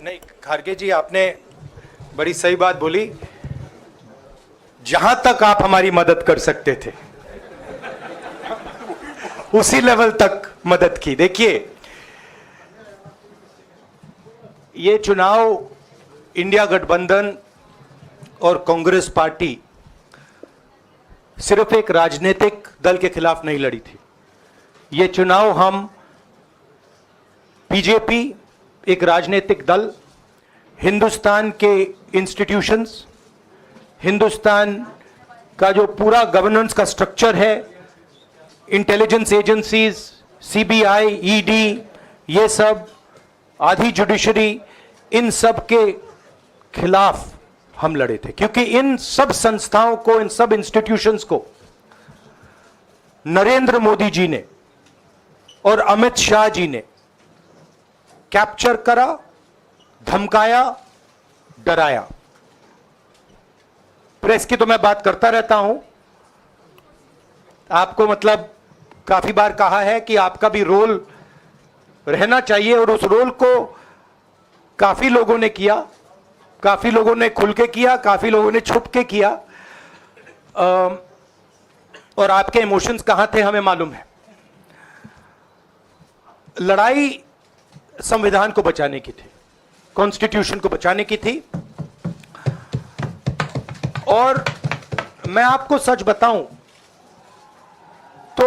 नहीं, खारगे जी आपने बड़ी सही बात बोली। जहां तक आप हमारी मदद कर सकते थे उसी लेवल तक मदद की। देखिए, ये चुनाव इंडिया गठबंधन और कांग्रेस पार्टी सिर्फ एक राजनीतिक दल के खिलाफ नहीं लड़ी थी। ये चुनाव हम बीजेपी, एक राजनीतिक दल, हिंदुस्तान के इंस्टीट्यूशंस, हिंदुस्तान का जो पूरा गवर्नेंस का स्ट्रक्चर है, इंटेलिजेंस एजेंसीज, सीबीआई, ईडी, ये सब, आधी जुडिशरी, इन सब के खिलाफ हम लड़े थे। क्योंकि इन सब संस्थाओं को, इन सब इंस्टीट्यूशंस को नरेंद्र मोदी जी ने और अमित शाह जी ने कैप्चर करा, धमकाया, डराया। प्रेस की तो मैं बात करता रहता हूं, आपको मतलब काफी बार कहा है कि आपका भी रोल रहना चाहिए, और उस रोल को काफी लोगों ने किया, काफी लोगों ने खुल के किया, काफी लोगों ने छुप के किया। और आपके इमोशंस कहां थे हमें मालूम है। लड़ाई संविधान को बचाने की थी, कॉन्स्टिट्यूशन को बचाने की थी। और मैं आपको सच बताऊं तो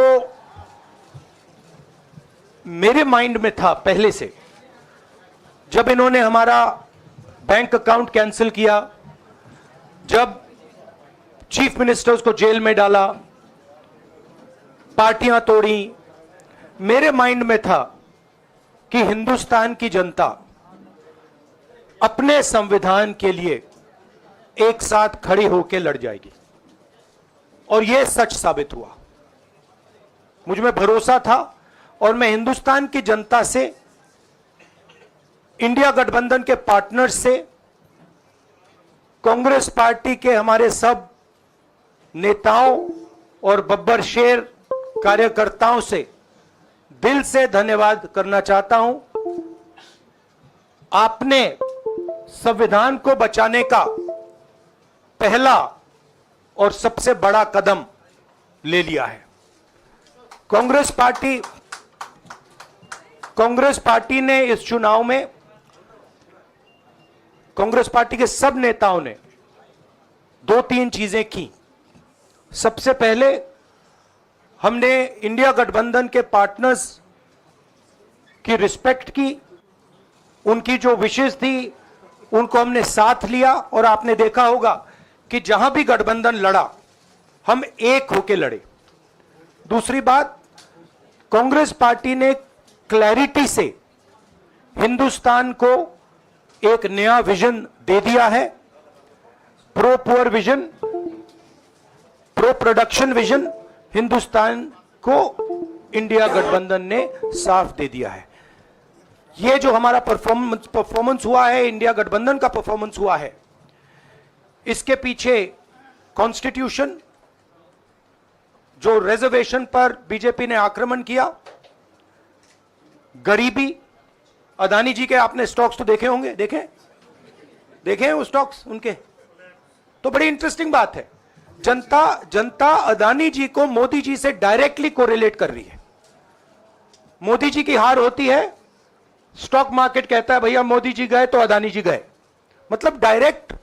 मेरे माइंड में था पहले से, जब इन्होंने हमारा बैंक अकाउंट कैंसिल किया, जब चीफ मिनिस्टर्स को जेल में डाला, पार्टियां तोड़ी, मेरे माइंड में था कि हिंदुस्तान की जनता अपने संविधान के लिए एक साथ खड़ी होकर लड़ जाएगी। और यह सच साबित हुआ। मुझ में भरोसा था और मैं हिंदुस्तान की जनता से, इंडिया गठबंधन के पार्टनर्स से, कांग्रेस पार्टी के हमारे सब नेताओं और बब्बर शेर कार्यकर्ताओं से दिल से धन्यवाद करना चाहता हूं। आपने संविधान को बचाने का पहला और सबसे बड़ा कदम ले लिया है। कांग्रेस पार्टी ने इस चुनाव में, कांग्रेस पार्टी के सब नेताओं ने 2-3 चीजें की। सबसे पहले हमने इंडिया गठबंधन के पार्टनर्स की रिस्पेक्ट की, उनकी जो विशेष थी उनको हमने साथ लिया। और आपने देखा होगा कि जहां भी गठबंधन लड़ा, हम एक होकर लड़े। दूसरी बात, कांग्रेस पार्टी ने क्लैरिटी से हिंदुस्तान को एक नया विजन दे दिया है, pro poor vision, pro production vision. Hindustan को इंडिया गठबंधन ने साफ दे दिया है। यह जो हमारा परफॉर्मेंस हुआ है, इंडिया गठबंधन का परफॉर्मेंस हुआ है, इसके पीछे कॉन्स्टिट्यूशन, जो रिजर्वेशन पर बीजेपी ने आक्रमण किया, गरीबी, अदानी जी के आपने स्टॉक्स तो देखे होंगे, देखे हैं वो स्टॉक्स उनके, तो बड़ी इंटरेस्टिंग बात है। जनता अदानी जी को मोदी जी से डायरेक्टली कोरिलेट कर रही है। मोदी जी की हार होती है, स्टॉक मार्केट कहता है भैया मोदी जी गए तो अदानी जी गए। मतलब डायरेक्ट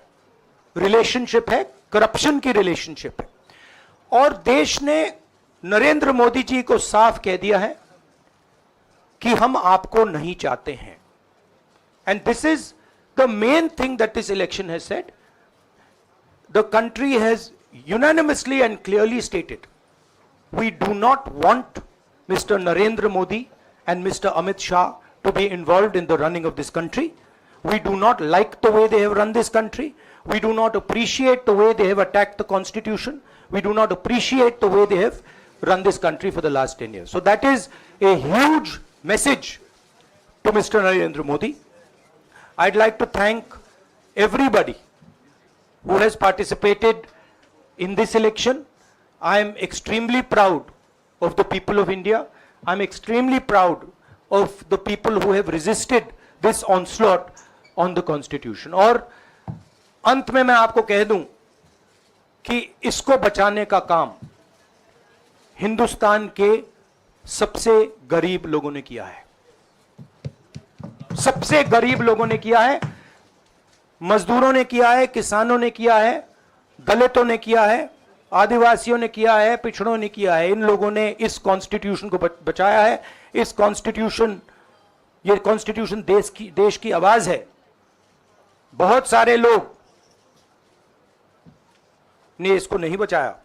रिलेशनशिप है, करप्शन की रिलेशनशिप है। और देश ने नरेंद्र मोदी जी को साफ कह दिया है कि हम आपको नहीं चाहते हैं। And this is the main thing that this election has said. The country has unanimously and clearly stated, we do not want Mr. Narendra Modi and Mr. Amit Shah to be involved in the running of this country. We do not like the way they have run this country. We do not appreciate the way they have attacked the constitution. We do not appreciate the way they have run this country for the last 10 years. So that is a huge message to Mr. Narendra Modi. I'd like to thank everybody who has participated in this election. I am extremely proud of the people of India. I'm extremely proud of the people who have resisted this onslaught on the constitution. और अंत में मैं आपको कह दूं कि इसको बचाने का काम हिंदुस्तान के सबसे गरीब लोगों ने किया है, सबसे गरीब लोगों ने किया है, मजदूरों ने किया है, किसानों ने किया है, दलितों ने किया है, आदिवासियों ने किया है, पिछड़ों ने किया है। इन लोगों ने इस कॉन्स्टिट्यूशन को बचाया है। इस कॉन्स्टिट्यूशन, ये कॉन्स्टिट्यूशन देश की आवाज है। बहुत सारे लोग ने इसको नहीं बचाया,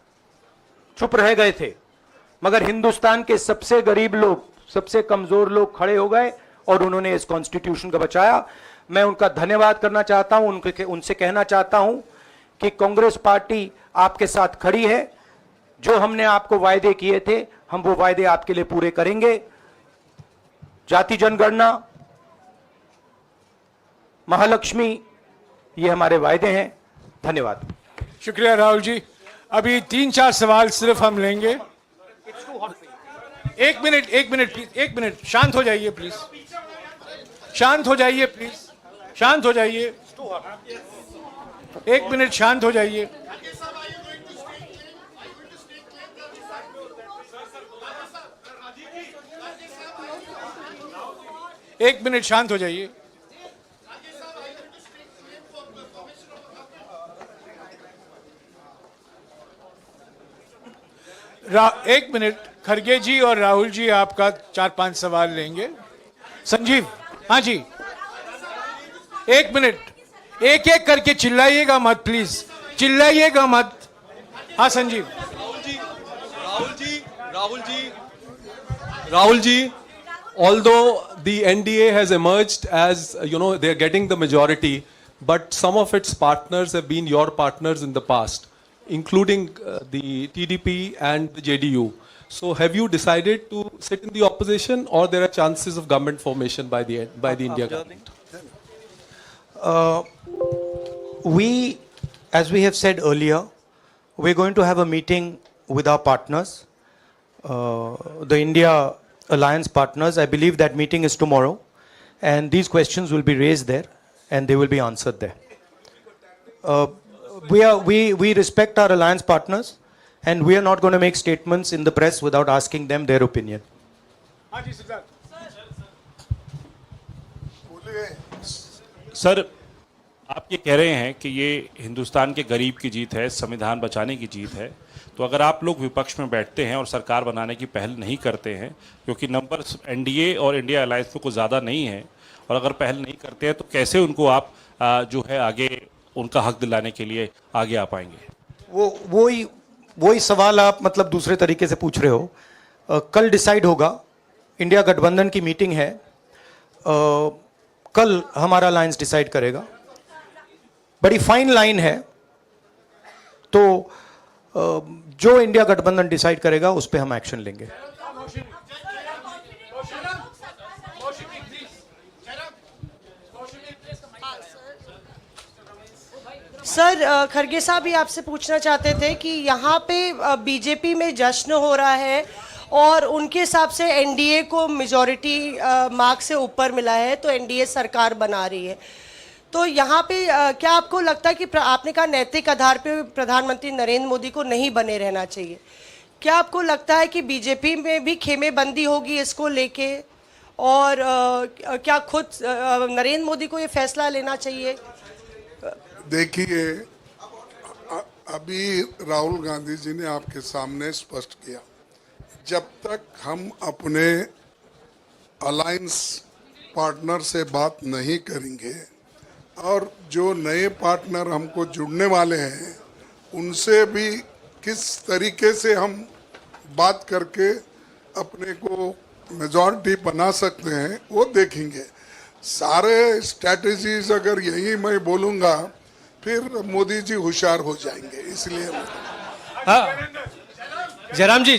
चुप रह गए थे, मगर हिंदुस्तान के सबसे गरीब लोग, सबसे कमजोर लोग खड़े हो गए और उन्होंने इस कॉन्स्टिट्यूशन को बचाया। मैं उनका धन्यवाद करना चाहता हूं, उनसे कहना चाहता हूं कि कांग्रेस पार्टी आपके साथ खड़ी है। जो हमने आपको वायदे किए थे, हम वो वायदे आपके लिए पूरे करेंगे। जाति जनगणना, महालक्ष्मी, ये हमारे वायदे हैं। धन्यवाद। शुक्रिया राहुल जी। अभी 3-4 सवाल सिर्फ हम लेंगे। एक मिनट प्लीज, एक मिनट, शांत हो जाइए प्लीज, शांत हो जाइए प्लीज, शांत हो जाइए, एक मिनट शांत हो जाइए। एक मिनट शांत हो जाइए। एक मिनट, खरगे जी और राहुल जी आपका 4-5 सवाल लेंगे। संजीव, हाँ जी, एक मिनट, एक एक करके चिल्लाइएगा मत प्लीज, चिल्लाइएगा मत। हाँ Sanjeev. Rahul ji, although the NDA has emerged as, they're getting the majority, but some of its partners have been your partners in the past, including the TDP and the JDU. So have you decided to sit in the opposition, or there are chances of government formation by the India government? As we have said earlier, we're going to have a meeting with our partners, the India Alliance partners. I believe that meeting is tomorrow, and these questions will be raised there, and they will be answered there. We respect our alliance partners, and we are not going to make statements in the press without asking them their opinion. Sir, आप ये कह रहे हैं कि ये हिंदुस्तान के गरीब की जीत है, संविधान बचाने की जीत है, तो अगर आप लोग विपक्ष में बैठते हैं और सरकार बनाने की पहल नहीं करते हैं, क्योंकि नंबर एनडीए और इंडिया अलायंस में कुछ ज़्यादा नहीं है, और अगर पहल नहीं करते हैं तो कैसे उनको आप जो है आगे उनका हक दिलाने के लिए आगे आ पाएंगे? वही सवाल आप मतलब दूसरे तरीके से पूछ रहे हो। कल डिसाइड होगा, इंडिया गठबंधन की मीटिंग है, कल हमारा अलायंस डिसाइड करेगा। बड़ी फाइन लाइन है, तो जो इंडिया गठबंधन डिसाइड करेगा उस पे हम एक्शन लेंगे। सर, खरगे साहब भी आपसे पूछना चाहते थे कि यहाँ पे बीजेपी में जश्न हो रहा है और उनके हिसाब से एनडीए को मेजॉरिटी मार्क से ऊपर मिला है, तो एनडीए सरकार बना रही है। तो यहाँ पे क्या आपको लगता है कि आपने कहा नैतिक आधार पे प्रधानमंत्री नरेंद्र मोदी को नहीं बने रहना चाहिए, क्या आपको लगता है कि बीजेपी में भी खेमेबंदी होगी इसको लेके, और क्या खुद नरेंद्र मोदी को ये फैसला लेना चाहिए? देखिए, अभी राहुल गांधी जी ने आपके सामने स्पष्ट किया, जब तक हम अपने अलायंस पार्टनर से बात नहीं करेंगे और जो नए पार्टनर हमको जुड़ने वाले हैं उनसे भी किस तरीके से हम बात करके अपने को मेजॉरिटी बना सकते हैं वो देखेंगे। सारे स्ट्रैटेजीज अगर यही मैं बोलूँगा फिर मोदी जी होशियार हो जाएंगे, इसलिए। हाँ, जयराम जी,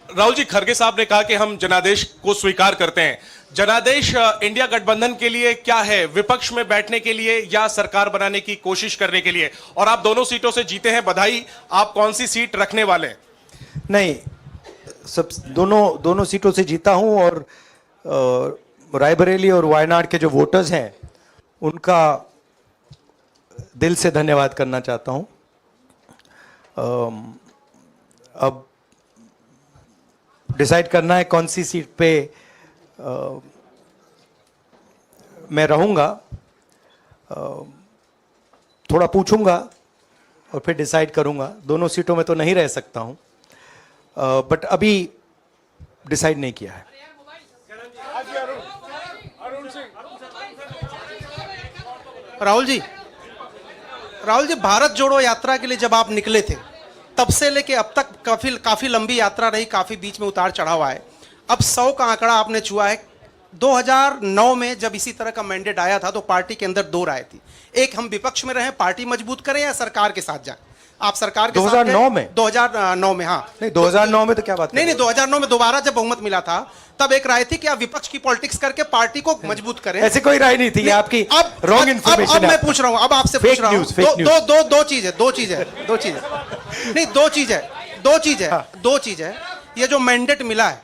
राहुल जी, खरगे साहब ने कहा कि हम जनादेश को स्वीकार करते हैं। जनादेश इंडिया गठबंधन के लिए क्या है? विपक्ष में बैठने के लिए या सरकार बनाने की कोशिश करने के लिए? और आप दोनों सीटों से जीते हैं, बधाई। आप कौन सी सीट रखने वाले हैं? नहीं, सब दोनों सीटों से जीता हूं और रायबरेली और वायनाड के जो वोटर्स हैं उनका दिल से धन्यवाद करना चाहता हूं। अब डिसाइड करना है कौन सी सीट पे मैं रहूंगा। थोड़ा पूछूंगा और फिर डिसाइड करूंगा। दोनों सीटों में तो नहीं रह सकता हूं, बट अभी डिसाइड नहीं किया है। राहुल जी, भारत जोड़ो यात्रा के लिए जब आप निकले थे तब से लेके अब तक काफी लंबी यात्रा रही, काफी बीच में उतार चढ़ाव आए। अब 100 का आंकड़ा आपने छुआ है। 2009 में जब इसी तरह का मैंडेट आया था तो पार्टी के अंदर 2 राय थी। एक, हम विपक्ष में रहें, पार्टी मजबूत करें, या सरकार के साथ जाएं। आप सरकार के 2009 साथ में 2009 में, हाँ नहीं 2009 में तो क्या बात नहीं 2009 में दोबारा जब बहुमत मिला था तब एक राय थी कि आप विपक्ष की पॉलिटिक्स करके पार्टी को मजबूत करें। ऐसी कोई राय नहीं थी। आपकी रॉन्ग इन्फॉर्मेशन। अब मैं पूछ रहा हूं, अब आपसे पूछ रहा हूं। दो चीज है नहीं, दो चीज है। ये जो मैंडेट मिला है,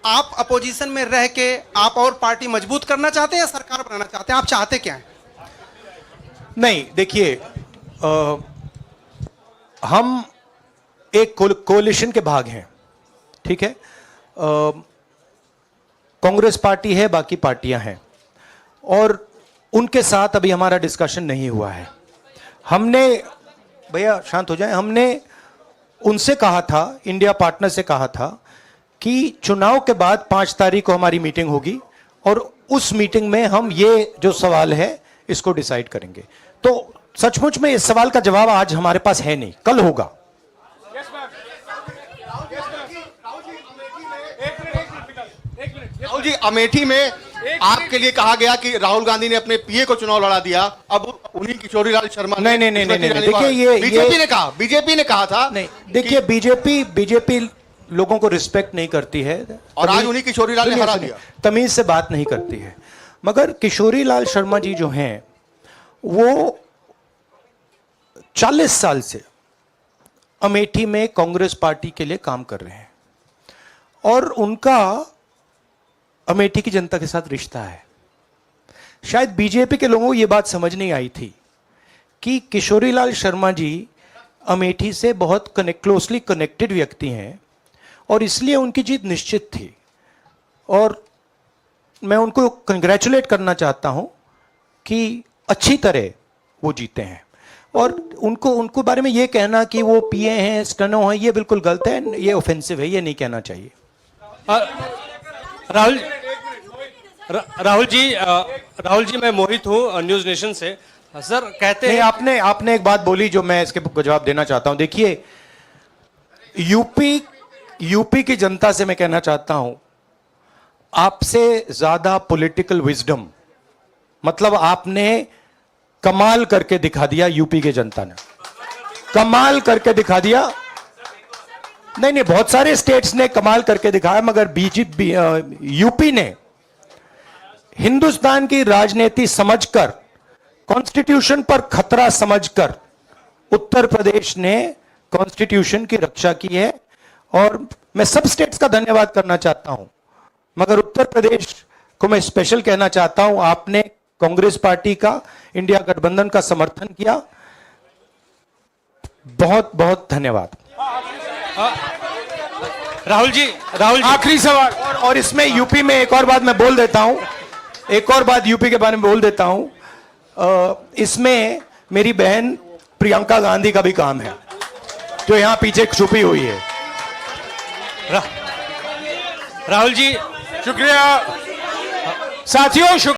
आप अपोजिशन में रह के आप और पार्टी मजबूत करना चाहते हैं या सरकार बनाना चाहते हैं? आप चाहते क्या है? नहीं, देखिए, हम एक कोalition के भाग हैं, ठीक है। कांग्रेस पार्टी है, बाकी पार्टियां हैं, और उनके साथ अभी हमारा डिस्कशन नहीं हुआ है। हमने, भैया शांत हो जाए, हमने उनसे कहा था, इंडिया पार्टनर से कहा था कि चुनाव के बाद 5 तारीख को हमारी मीटिंग होगी और उस मीटिंग में हम ये जो सवाल है इसको डिसाइड करेंगे। तो सचमुच में इस सवाल का जवाब आज हमारे पास है नहीं, कल होगा। राहुल जी, अमेठी में आपके लिए कहा गया कि राहुल गांधी ने अपने पीए को चुनाव लड़ा दिया, अब उन्हीं किशोरीलाल शर्मा नहीं, देखिए, ये बीजेपी ने कहा था। नहीं, देखिए, बीजेपी लोगों को रिस्पेक्ट नहीं करती है और आज उन्हीं किशोरीलाल ने हरा दिया। तमीज से बात नहीं करती है। मगर किशोरीलाल शर्मा जी जो हैं वो 40 साल से अमेठी में कांग्रेस पार्टी के लिए काम कर रहे हैं और उनका अमेठी की जनता के साथ रिश्ता है। शायद बीजेपी के लोगों को यह बात समझ नहीं आई थी कि किशोरीलाल शर्मा जी अमेठी से बहुत क्लोजली कनेक्टेड व्यक्ति हैं और इसलिए उनकी जीत निश्चित थी। और मैं उनको कंग्रेचुलेट करना चाहता हूं कि अच्छी तरह वो जीते हैं। और उनको बारे में ये कहना कि वो पीए हैं, स्टनो हैं, ये बिल्कुल गलत है, ये ऑफेंसिव है, ये नहीं कहना चाहिए। राहुल जी, मैं मोहित हूँ न्यूज नेशन से। सर कहते हैं, आपने एक बात बोली जो मैं इसके जवाब देना चाहता हूं। देखिए, यूपी की जनता से मैं कहना चाहता हूं, आपसे ज्यादा पॉलिटिकल विजडम, मतलब आपने कमाल करके दिखा दिया। यूपी की जनता ने कमाल करके दिखा दिया। नहीं, बहुत सारे स्टेट्स ने कमाल करके दिखाया, मगर बीजेपी यूपी ने हिंदुस्तान की राजनीति समझकर, कॉन्स्टिट्यूशन पर खतरा समझकर उत्तर प्रदेश ने कॉन्स्टिट्यूशन की रक्षा की है। और मैं सब स्टेट्स का धन्यवाद करना चाहता हूं, मगर उत्तर प्रदेश को मैं स्पेशल कहना चाहता हूं। आपने कांग्रेस पार्टी का, इंडिया गठबंधन का समर्थन किया, बहुत बहुत धन्यवाद। राहुल जी, आखिरी सवाल, और इसमें यूपी में एक और बात मैं बोल देता हूं, एक और बात यूपी के बारे में बोल देता हूं। इसमें मेरी बहन प्रियंका गांधी का भी काम है, जो यहां पीछे छुपी हुई है। राहुल जी, शुक्रिया साथियों।